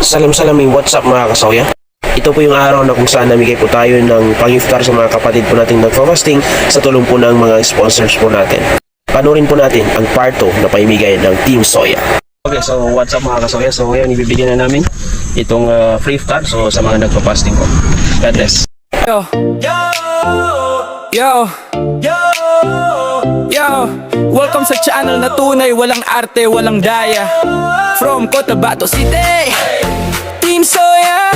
Salam-salaming what's up mga kasoya. Ito po yung araw na kung saan namigay po tayo ng pang-iftar sa mga kapatid po nating nagfa-fasting sa tulong po ng mga sponsors po natin. Panurin po natin ang part 2 na paimigay ng Team Soya. Okay, so what's up mga kasoya? So ngayon ibibigyan na namin itong free iftar so sa mga nagfa-fasting po. God bless. Yo, yo, yo, yo. Welcome sa channel na tunay, walang arte, walang daya. From Cotabato City, Team Soya,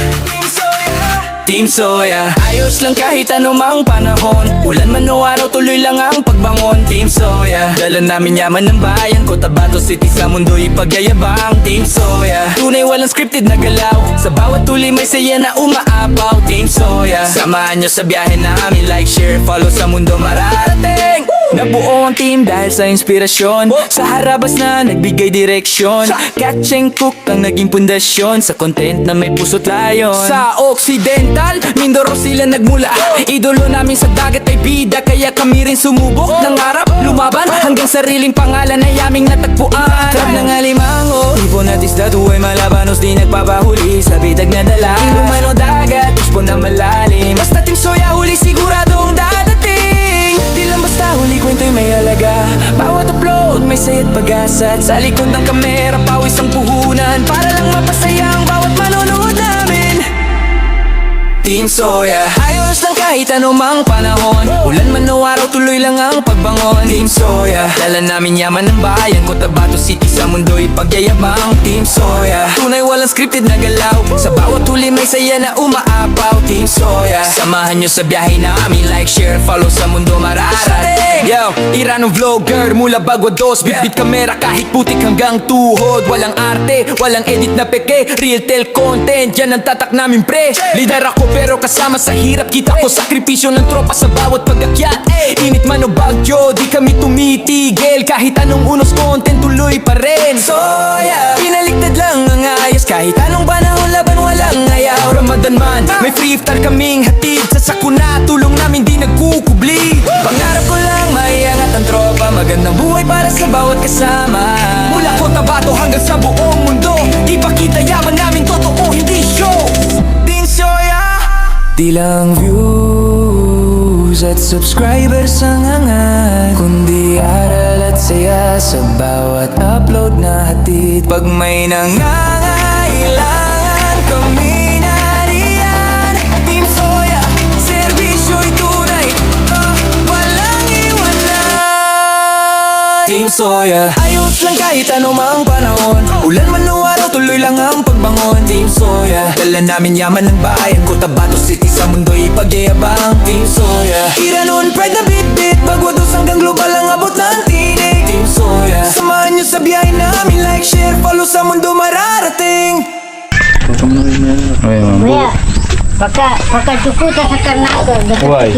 Team Soya. Ayos lang kahit anumang panahon, ulan man o araw, tuloy lang ang pagbangon. Team Soya, dala namin yaman ng bayan, Cotabato City sa mundo ipagyayabang. Team Soya, tunay walang scripted na galaw, sa bawat tuloy may saya na umaapaw. Team Soya, samahan nyo sa biyahe namin, like, share, follow, sa mundo mararating. Nabuo ang team dahil sa inspirasyon, sa harabas na nagbigay direksyon, Catch and Cook ang naging pundasyon, sa content na may puso't layon. Sa Occidental, Mindoro sila nagmula, idolo namin sa dagat ay bida, kaya kami rin sumubok, nangarap, lumaban, hanggang sariling pangalan ay aming natagpuan. Trap ng alimango, ibon at isda, tuway malabanos, di nagpapahuli sa bidag na dala. Iluman o dagat, puspon na malalim, basta Team Soya huli siguradong dadating. Di lang basta huli, kwento'y may halaga, bawat upload may saya't pag-asa, at sa likod ng kamera pawis ang puhunan, para lang mapasaya ang bawat manonood namin. Team Soya, ayos lang kahit anumang panahon, ulan man o araw, tuloy lang ang pagbangon. Team Soya, dala namin yaman ng bayan, Cotabato City sa mundo ipagyayabang. Team Soya, tunay walang scripted na galaw, sa bawat huli may saya na umaapaw. Team Soya, samahan nyo sa biyahe namin, like, share, follow, sa mundo mararating. Yo, Iranong vlogger mula Baguados, bitbit kamera kahit putik hanggang tuhod. Walang arte, walang edit na peke, real tell content, yan ang tatak namin pre. Leader ako pero kasama sa hirap, kita ko sakripisyo ng tropa sa bawat pag-akyat. Init man o bagyo, di kami tumitigil, kahit anong unos content tuloy pa rin. Soya, pinaliktad lang ang ayos, kahit anong panahon laban walang ayaw. Ramadan man, may free iftar kaming hatid, sa sakuna tulong namin di nagkukubli. Pangarap ko lang maiangat ang tropa, magandang buhay para sa bawat kasama. Mula Cotabato hanggang sa buong mundo, ipakita yaman namin totoo, hindi show. Team Soya, di lang views at subscribers ang angat, kundi aral at saya sa bawat upload na hatid. Pag may nangangailangan, kami nariyan. Team Soya, serbisyo'y tunay, walang iwanan. Team Soya, ayos lang kahit anumang panahon, ulan man o araw, tuloy lang ang pagbangon. Team Soya, dala namin yaman ng bayan, Cotabato City sa mundo ipagyayabang. Team Soya, Iranon, pride na bit-bit, Baguados hanggang global ang abot ng tinig. Team Soya, samahan nyo sa biyahe namin, like, share, follow, sa mundo mararating. Kuya, pagka cukuta sa karnako, Why?